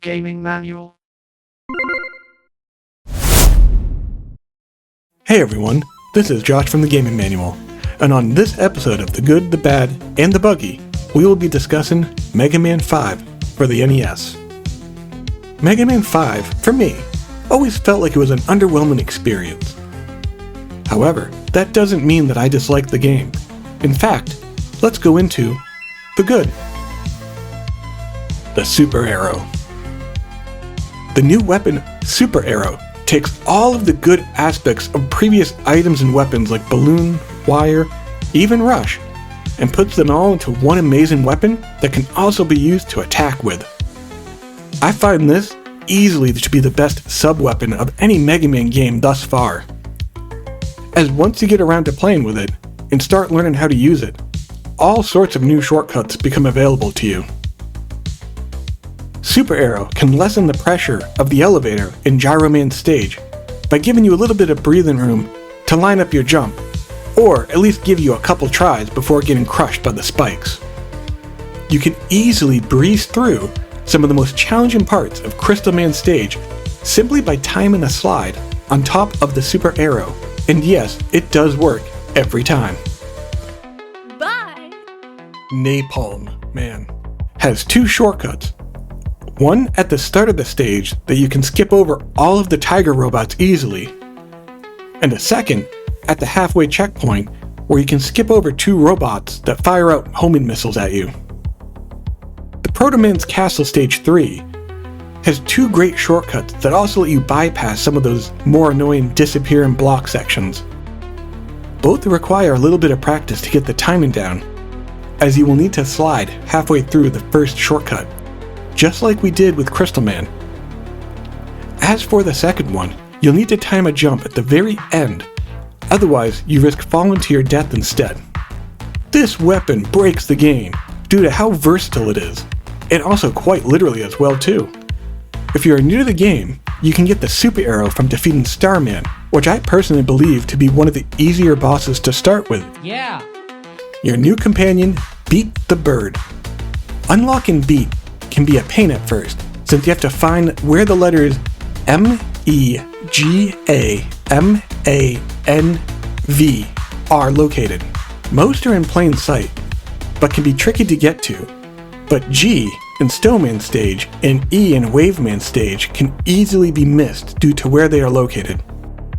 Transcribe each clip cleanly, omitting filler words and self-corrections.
Gaming Manual. Hey everyone, this is Josh from the Gaming Manual, and on this episode of The Good, the Bad, and the Buggy, we will be discussing Mega Man 5 for the NES. Mega Man 5, for me, always felt like it was an underwhelming experience. However, that doesn't mean that I dislike the game. In fact, let's go into the good. The Super Arrow. The new weapon, Super Arrow, takes all of the good aspects of previous items and weapons like Balloon, Wire, even Rush, and puts them all into one amazing weapon that can also be used to attack with. I find this easily to be the best sub-weapon of any Mega Man game thus far, as once you get around to playing with it and start learning how to use it, all sorts of new shortcuts become available to you. Super Arrow can lessen the pressure of the elevator in Gyro Man's stage by giving you a little bit of breathing room to line up your jump, or at least give you a couple tries before getting crushed by the spikes. You can easily breeze through some of the most challenging parts of Crystal Man's stage simply by timing a slide on top of the Super Arrow, and yes, it does work every time. Bye! Napalm Man has two shortcuts. One at the start of the stage that you can skip over all of the tiger robots easily, and a second at the halfway checkpoint where you can skip over two robots that fire out homing missiles at you. The Protoman's Castle Stage 3 has two great shortcuts that also let you bypass some of those more annoying disappear and block sections. Both require a little bit of practice to get the timing down, as you will need to slide halfway through the first shortcut, just like we did with Crystal Man. As for the second one, you'll need to time a jump at the very end, otherwise you risk falling to your death instead. This weapon breaks the game due to how versatile it is, and also quite literally as well too. If you are new to the game, you can get the Super Arrow from defeating Starman, which I personally believe to be one of the easier bosses to start with. Yeah! Your new companion, Beat the Bird. Unlocking Beat can be a pain at first, since you have to find where the letters M-E-G-A-M-A-N-V are located. Most are in plain sight, but can be tricky to get to. But G in Snowman stage and E in Waveman stage can easily be missed due to where they are located.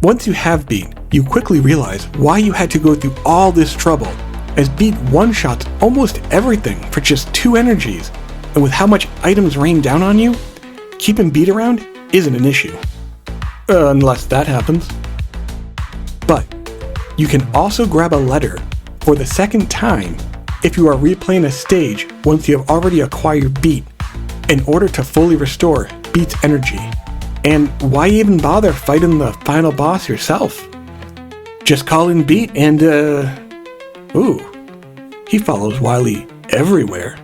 Once you have Beat, you quickly realize why you had to go through all this trouble, as Beat one-shots almost everything for just 2 energies, and with how much items rain down on you, keeping Beat around isn't an issue. Unless that happens. But you can also grab a letter for the second time if you are replaying a stage once you have already acquired Beat, in order to fully restore Beat's energy. And why even bother fighting the final boss yourself? Just call in Beat and ooh, he follows Wily everywhere.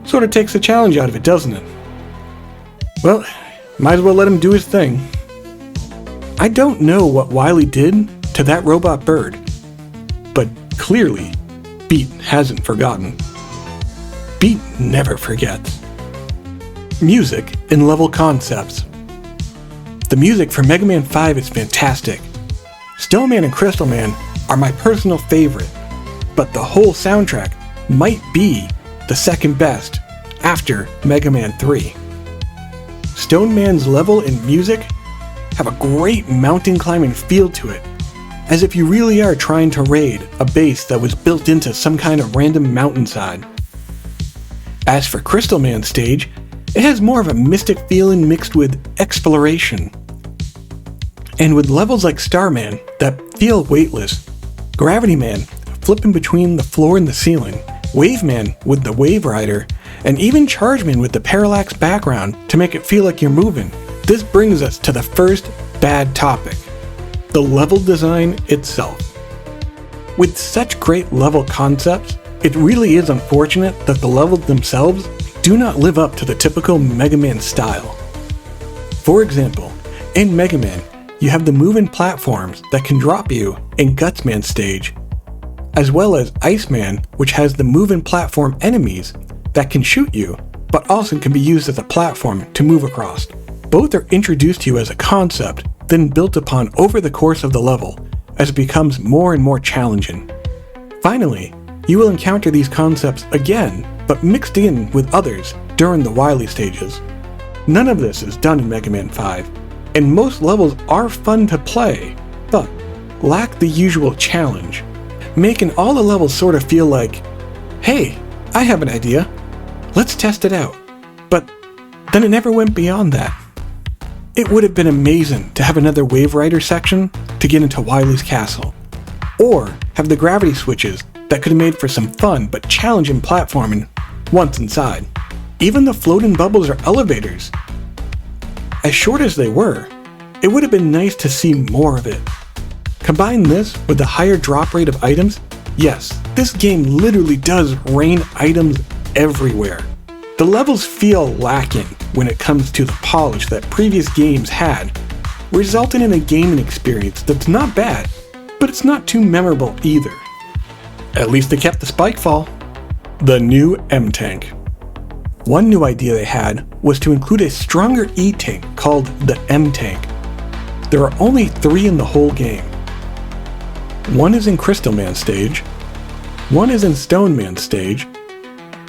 Sort of takes the challenge out of it, doesn't it? Well, might as well let him do his thing. I don't know what Wily did to that robot bird, but clearly, Beat hasn't forgotten. Beat never forgets. Music and level concepts. The music for Mega Man 5 is fantastic. Snowman and Crystal Man are my personal favorite, but the whole soundtrack might be the second best after Mega Man 3. Stone Man's level and music have a great mountain climbing feel to it, as if you really are trying to raid a base that was built into some kind of random mountainside. As for Crystal Man's stage, it has more of a mystic feeling mixed with exploration. And with levels like Starman that feel weightless, Gravity Man flipping between the floor and the ceiling, Wave Man with the Wave Rider, and even Charge Man with the parallax background to make it feel like you're moving. This brings us to the first bad topic, the level design itself. With such great level concepts, it really is unfortunate that the levels themselves do not live up to the typical Mega Man style. For example, in Mega Man, you have the moving platforms that can drop you in Guts Man stage, as well as Iceman, which has the moving platform enemies that can shoot you, but also can be used as a platform to move across. Both are introduced to you as a concept, then built upon over the course of the level as it becomes more and more challenging. Finally, you will encounter these concepts again, but mixed in with others during the Wily stages. None of this is done in Mega Man 5, and most levels are fun to play, but lack the usual challenge, making all the levels sort of feel like, hey, I have an idea, let's test it out. But then it never went beyond that. It would have been amazing to have another Wave Rider section to get into Wily's castle, or have the gravity switches that could have made for some fun but challenging platforming once inside. Even the floating bubbles or elevators, as short as they were, it would have been nice to see more of it. Combine this with the higher drop rate of items, yes, this game literally does rain items everywhere. The levels feel lacking when it comes to the polish that previous games had, resulting in a gaming experience that's not bad, but it's not too memorable either. At least they kept the spike fall. The new M-Tank. One new idea they had was to include a stronger E-Tank called the M-Tank. There are only 3 in the whole game. One is in Crystal Man stage, one is in Stone Man stage,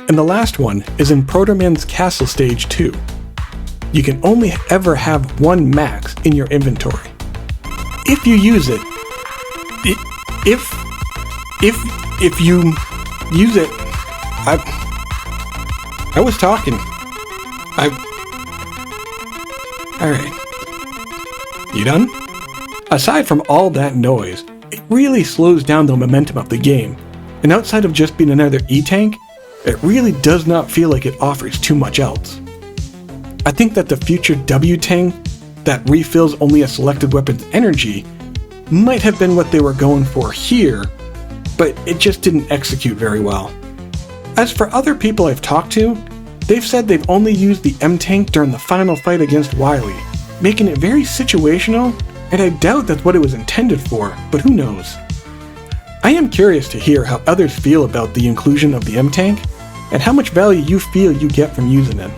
and the last one is in Protoman's Castle stage 2. You can only ever have one max in your inventory. If you use it, if you use it, I was talking. Alright. You done? Aside from all that noise, it really slows down the momentum of the game, and outside of just being another E-Tank, it really does not feel like it offers too much else. I think that the future W-Tank that refills only a selected weapon's energy might have been what they were going for here, but it just didn't execute very well. As for other people I've talked to, they've said they've only used the M-Tank during the final fight against Wily, making it very situational, and I doubt that's what it was intended for, but who knows. I am curious to hear how others feel about the inclusion of the M-Tank, and how much value you feel you get from using it.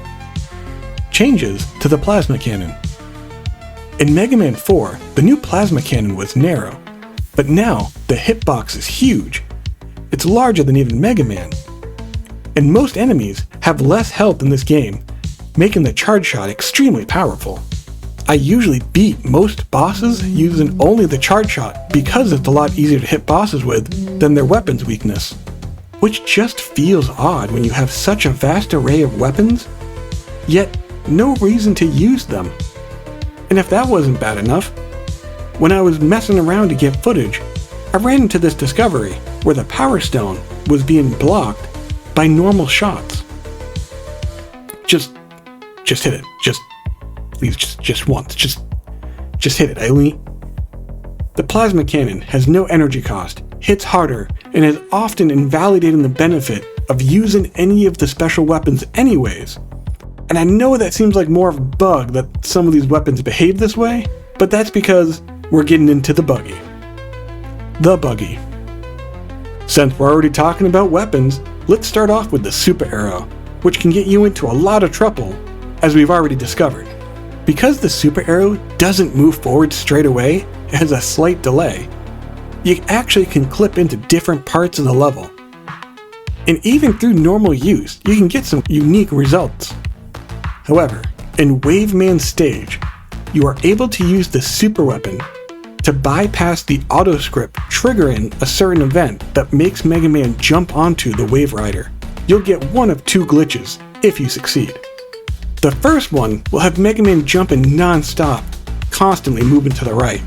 Changes to the Plasma Cannon. In Mega Man 4, the new Plasma Cannon was narrow, but now the hitbox is huge. It's larger than even Mega Man. And most enemies have less health in this game, making the charge shot extremely powerful. I usually beat most bosses using only the charge shot because it's a lot easier to hit bosses with than their weapons weakness, which just feels odd when you have such a vast array of weapons, yet no reason to use them. And if that wasn't bad enough, when I was messing around to get footage, I ran into this discovery where the Power Stone was being blocked by normal shots. Just hit it. Please, just once. Just hit it, Eileen. The Plasma Cannon has no energy cost, hits harder, and is often invalidating the benefit of using any of the special weapons anyways. And I know that seems like more of a bug that some of these weapons behave this way, but that's because we're getting into the Buggy. The Buggy. Since we're already talking about weapons, let's start off with the Super Arrow, which can get you into a lot of trouble, as we've already discovered. Because the Super Arrow doesn't move forward straight away, it has a slight delay, you actually can clip into different parts of the level. And even through normal use, you can get some unique results. However, in Wave Man stage, you are able to use the super weapon to bypass the auto script triggering a certain event that makes Mega Man jump onto the Wave Rider. You'll get one of 2 glitches if you succeed. The first one will have Mega Man jumping non-stop, constantly moving to the right.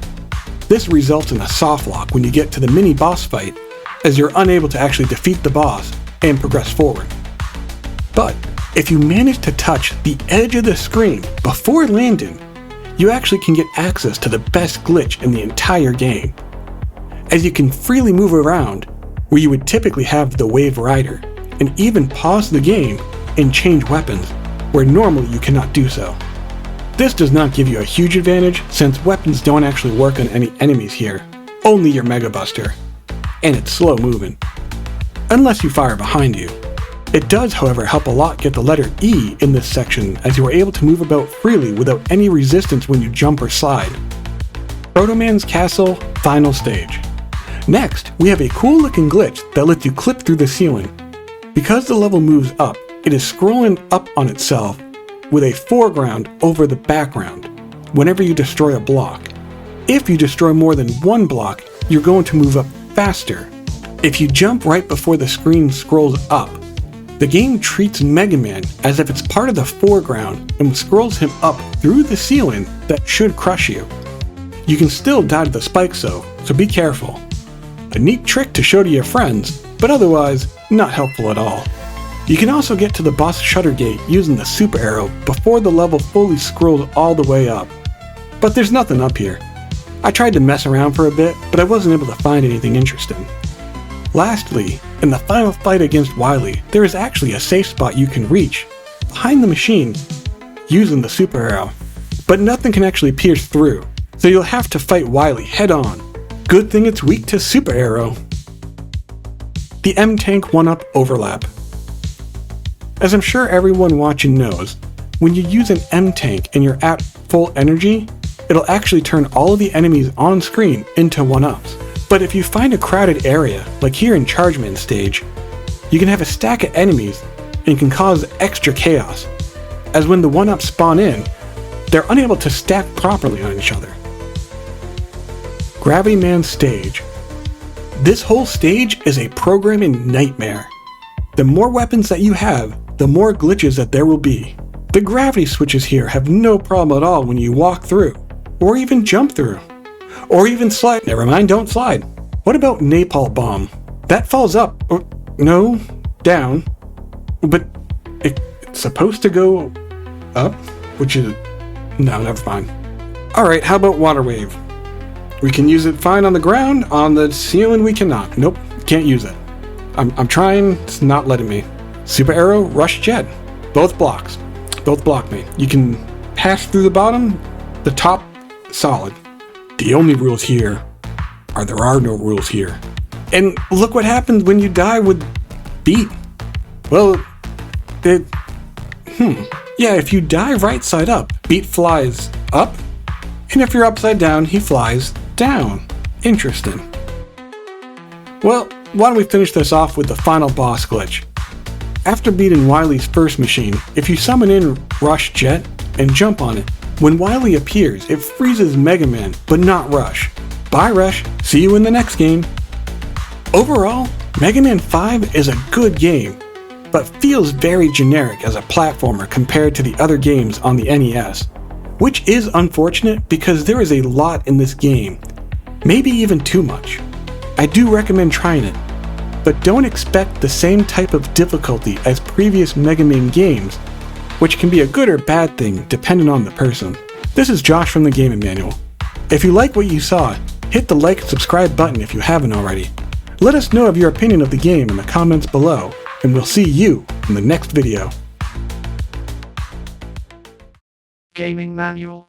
This results in a soft lock when you get to the mini boss fight, as you're unable to actually defeat the boss and progress forward. But if you manage to touch the edge of the screen before landing, you actually can get access to the best glitch in the entire game, as you can freely move around where you would typically have the Wave Rider, and even pause the game and change weapons where normally you cannot do so. This does not give you a huge advantage since weapons don't actually work on any enemies here, only your Mega Buster, and it's slow moving, unless you fire behind you. It does, however, help a lot get the letter E in this section, as you are able to move about freely without any resistance when you jump or slide. Protoman's Castle, final stage. Next, we have a cool looking glitch that lets you clip through the ceiling. Because the level moves up, it is scrolling up on itself with a foreground over the background whenever you destroy a block. If you destroy more than one block, you're going to move up faster. If you jump right before the screen scrolls up, the game treats Mega Man as if it's part of the foreground and scrolls him up through the ceiling that should crush you. You can still die to the spikes though, so be careful. A neat trick to show to your friends, but otherwise not helpful at all. You can also get to the boss shutter gate using the super arrow before the level fully scrolls all the way up. But there's nothing up here. I tried to mess around for a bit, but I wasn't able to find anything interesting. Lastly, in the final fight against Wily, there is actually a safe spot you can reach behind the machine using the super arrow. But nothing can actually pierce through, so you'll have to fight Wily head on. Good thing it's weak to super arrow. The M-Tank 1-Up overlap. As I'm sure everyone watching knows, when you use an M-Tank and you're at full energy, it'll actually turn all of the enemies on screen into 1-Ups. But if you find a crowded area, like here in Chargeman stage, you can have a stack of enemies and can cause extra chaos, as when the 1-Ups spawn in, they're unable to stack properly on each other. Gravity Man stage. This whole stage is a programming nightmare. The more weapons that you have, the more glitches that there will be. The gravity switches here have no problem at all when you walk through, or even jump through, or even slide. Never mind, don't slide. What about Napalm Bomb? That falls up, or no, down, but it's supposed to go up, which is, no, never mind. Alright, how about Water Wave? We can use it fine on the ground, on the ceiling we cannot. Nope, can't use it. I'm trying, it's not letting me. Super Arrow, Rush Jet. Both blocks. Both block me. You can pass through the bottom, the top, solid. The only rules here are there are no rules here. And look what happens when you die with Beat. Well, yeah, if you die right side up, Beat flies up, and if you're upside down, he flies down. Interesting. Well, why don't we finish this off with the final boss glitch. After beating Wily's first machine, if you summon in Rush Jet and jump on it, when Wily appears, it freezes Mega Man, but not Rush. Bye Rush, see you in the next game. Overall, Mega Man 5 is a good game, but feels very generic as a platformer compared to the other games on the NES, which is unfortunate because there is a lot in this game, maybe even too much. I do recommend trying it, but don't expect the same type of difficulty as previous Mega Man games, which can be a good or bad thing depending on the person. This is Josh from the Gaming Manual. If you like what you saw, hit the like and subscribe button if you haven't already. Let us know of your opinion of the game in the comments below, and we'll see you in the next video. Gaming Manual.